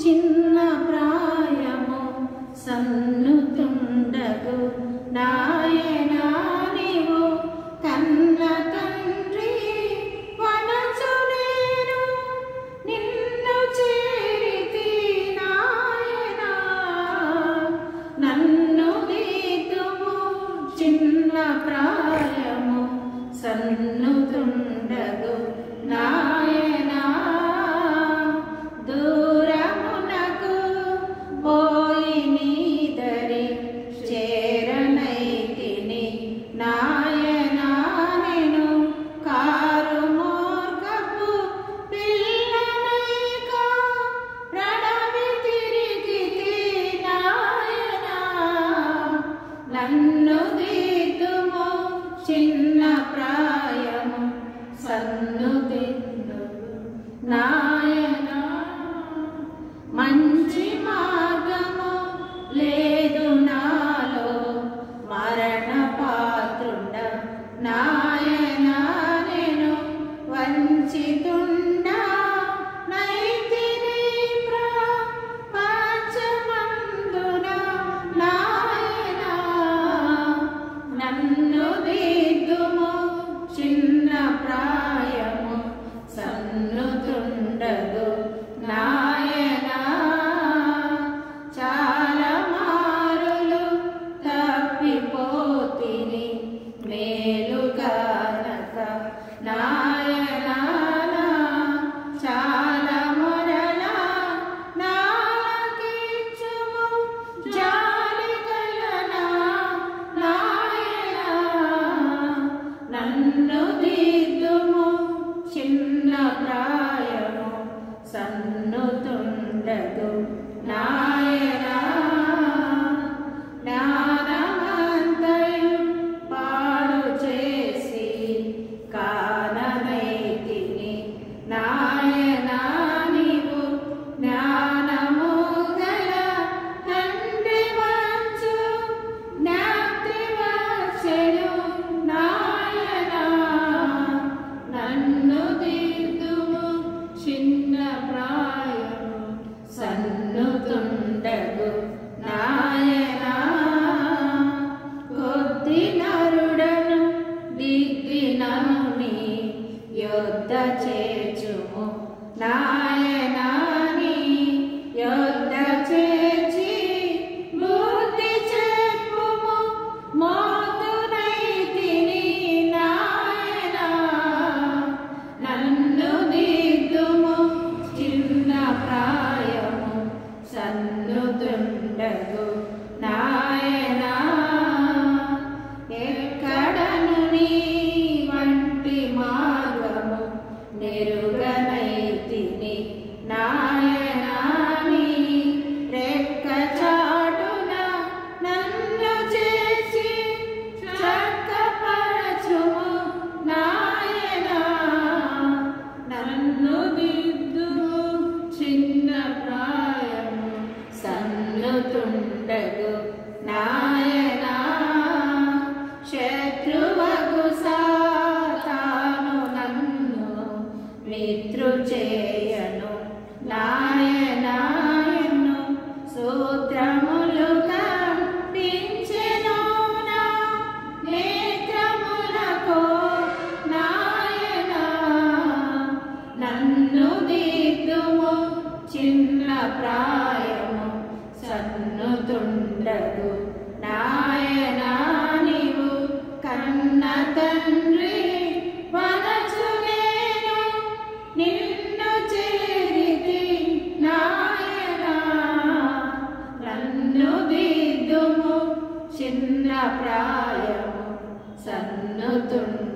చిన్న ప్రాయము సన్నుతుండగు నాయనా నీవు కన్న తండ్రి వనచునేను నిన్ను చేరితి నాయనా నన్ను దీతుము చిన్న ప్రాయము సన్నుతుండగు నాయనా దూరమునకు పోయి నీదరి చేరనైతిని నాయనా నేను కారు మూర్ఖపు పిల్లనైక ప్రణవి తిరిగితి నాయనా నన్ను దీతుము చిన్న ప్రాయము సన్నుతిందుగు నాయనా మంచి మార్గము లేదు నాలో మరణ పాత్రుండ నాయనా నేను వంచితుండ నైతిని ప్రపంచమందున నాయనా నన్ను దిద్దుము చిన్న ప్రాయము సన్నుతుండగు నాయనా చాలా మారులు తప్పిపోతిని మేలు కనక నాయనా చాలా మొరలా నాలకించుము జాలి కలనా నాయనా నన్ను దిద్దుము చిన్న ప్రాయము సన్నుతుండగు నాయనా జ్ఞానమంతయు పాడు చేసి కాననైతిని నాయనా నీవు జ్ఞానము గల తండ్రి వచ్చు జ్ఞాతి వచ్చెను నాయనా నన్ను దిద్దుము చిన్న ప్రాయము సన్నుతుండగు నాయనా కొద్ది నరుడను దిద్దినను నీ యొద్ద చేర్చుము నాయనా నీ యొద్ద చేర్చి బుద్ధి చెప్పుము మోతునైతిని నాయనా నన్ను దిద్దుము చిన్న ప్రాయము సన్నుతుండగు నాయనా ఎక్కడను నీ వంటి మార్గము నెరుగనైతిని నాయనా నీ రెక్క చాటున నన్ను చేసి చక్కపరచుము నాయనా నన్ను దిద్దుము చిన్న ప్రాయము సన్నుతుండగు నాయనా శత్రువగు సాతాను నన్ను మిత్రు చేయను నాయనా ఎన్ను సూత్రములు కంపించెను నా నేత్రములకు నాయనా నన్ను దిద్దుము చిన్న ప్రాయము సన్నుతుండగు నాయనా నీవు కన్న తండ్రి వనచునేను నిన్ను చేరితి నాయనా నన్ను దిద్దుము చిన్న ప్రాయము సన్నుతుండగు